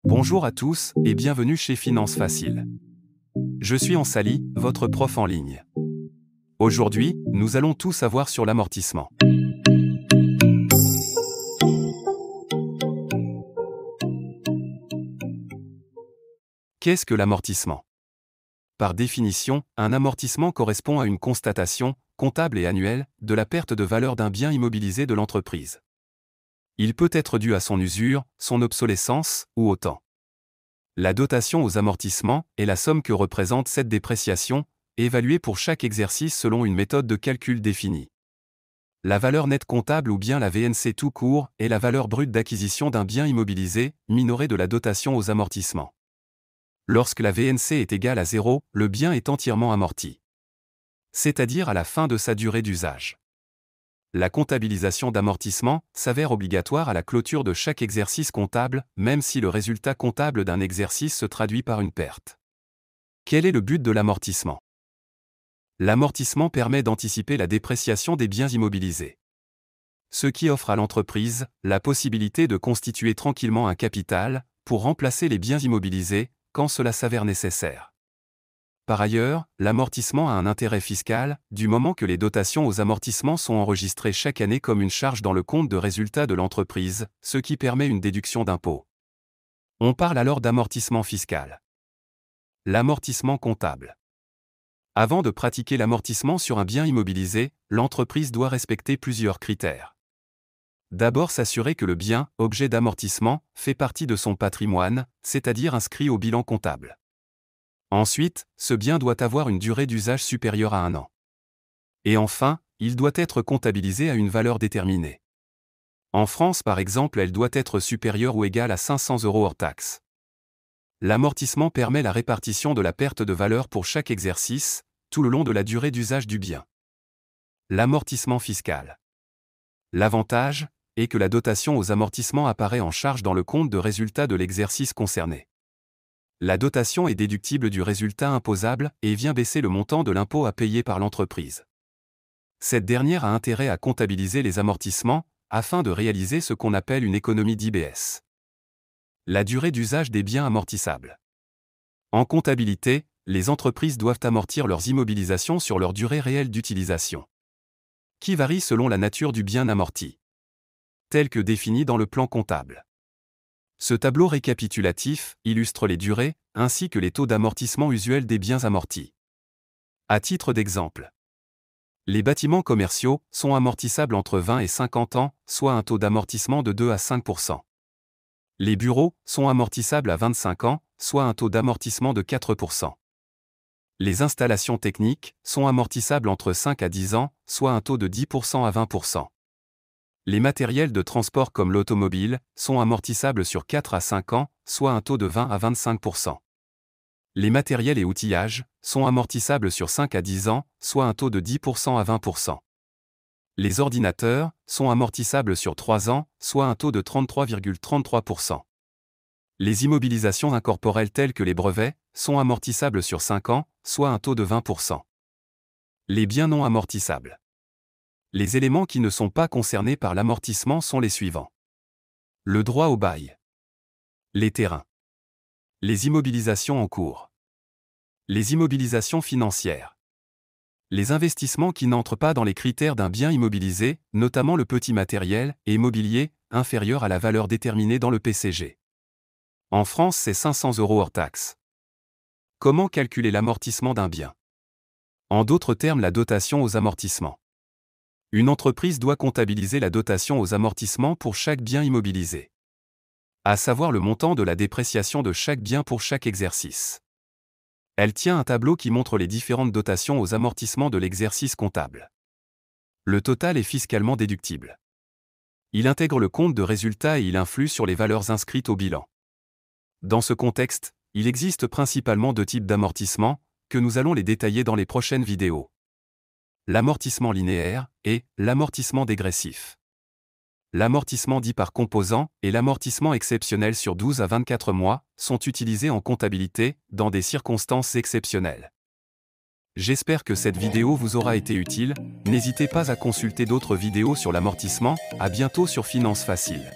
Bonjour à tous et bienvenue chez Finance Facile. Je suis Ansali, votre prof en ligne. Aujourd'hui, nous allons tout savoir sur l'amortissement. Qu'est-ce que l'amortissement? Par définition, un amortissement correspond à une constatation, comptable et annuelle, de la perte de valeur d'un bien immobilisé de l'entreprise. Il peut être dû à son usure, son obsolescence ou au temps. La dotation aux amortissements est la somme que représente cette dépréciation, évaluée pour chaque exercice selon une méthode de calcul définie. La valeur nette comptable ou bien la VNC tout court est la valeur brute d'acquisition d'un bien immobilisé, minorée de la dotation aux amortissements. Lorsque la VNC est égale à 0, le bien est entièrement amorti. C'est-à-dire à la fin de sa durée d'usage. La comptabilisation d'amortissement s'avère obligatoire à la clôture de chaque exercice comptable, même si le résultat comptable d'un exercice se traduit par une perte. Quel est le but de l'amortissement? L'amortissement permet d'anticiper la dépréciation des biens immobilisés. Ce qui offre à l'entreprise la possibilité de constituer tranquillement un capital pour remplacer les biens immobilisés quand cela s'avère nécessaire. Par ailleurs, l'amortissement a un intérêt fiscal, du moment que les dotations aux amortissements sont enregistrées chaque année comme une charge dans le compte de résultat de l'entreprise, ce qui permet une déduction d'impôt. On parle alors d'amortissement fiscal. L'amortissement comptable. Avant de pratiquer l'amortissement sur un bien immobilisé, l'entreprise doit respecter plusieurs critères. D'abord s'assurer que le bien, objet d'amortissement, fait partie de son patrimoine, c'est-à-dire inscrit au bilan comptable. Ensuite, ce bien doit avoir une durée d'usage supérieure à 1 an. Et enfin, il doit être comptabilisé à une valeur déterminée. En France par exemple, elle doit être supérieure ou égale à 500 € hors taxe. L'amortissement permet la répartition de la perte de valeur pour chaque exercice, tout le long de la durée d'usage du bien. L'amortissement fiscal. L'avantage est que la dotation aux amortissements apparaît en charge dans le compte de résultat de l'exercice concerné. La dotation est déductible du résultat imposable et vient baisser le montant de l'impôt à payer par l'entreprise. Cette dernière a intérêt à comptabiliser les amortissements afin de réaliser ce qu'on appelle une économie d'IBS. La durée d'usage des biens amortissables. En comptabilité, les entreprises doivent amortir leurs immobilisations sur leur durée réelle d'utilisation, qui varie selon la nature du bien amorti, tel que défini dans le plan comptable. Ce tableau récapitulatif illustre les durées, ainsi que les taux d'amortissement usuels des biens amortis. À titre d'exemple, les bâtiments commerciaux sont amortissables entre 20 et 50 ans, soit un taux d'amortissement de 2 à 5%. Les bureaux sont amortissables à 25 ans, soit un taux d'amortissement de 4%. Les installations techniques sont amortissables entre 5 à 10 ans, soit un taux de 10% à 20%. Les matériels de transport comme l'automobile sont amortissables sur 4 à 5 ans, soit un taux de 20 à 25%. Les matériels et outillages sont amortissables sur 5 à 10 ans, soit un taux de 10% à 20%. Les ordinateurs sont amortissables sur 3 ans, soit un taux de 33,33%. Les immobilisations incorporelles telles que les brevets sont amortissables sur 5 ans, soit un taux de 20%. Les biens non amortissables. Les éléments qui ne sont pas concernés par l'amortissement sont les suivants. Le droit au bail. Les terrains. Les immobilisations en cours. Les immobilisations financières. Les investissements qui n'entrent pas dans les critères d'un bien immobilisé, notamment le petit matériel et mobilier, inférieur à la valeur déterminée dans le PCG. En France, c'est 500 € hors taxe. Comment calculer l'amortissement d'un bien? En d'autres termes, la dotation aux amortissements. Une entreprise doit comptabiliser la dotation aux amortissements pour chaque bien immobilisé, à savoir le montant de la dépréciation de chaque bien pour chaque exercice. Elle tient un tableau qui montre les différentes dotations aux amortissements de l'exercice comptable. Le total est fiscalement déductible. Il intègre le compte de résultat et il influe sur les valeurs inscrites au bilan. Dans ce contexte, il existe principalement 2 types d'amortissements, que nous allons les détailler dans les prochaines vidéos. L'amortissement linéaire et l'amortissement dégressif. L'amortissement dit par composant et l'amortissement exceptionnel sur 12 à 24 mois sont utilisés en comptabilité dans des circonstances exceptionnelles. J'espère que cette vidéo vous aura été utile. N'hésitez pas à consulter d'autres vidéos sur l'amortissement. À bientôt sur Finance Facile.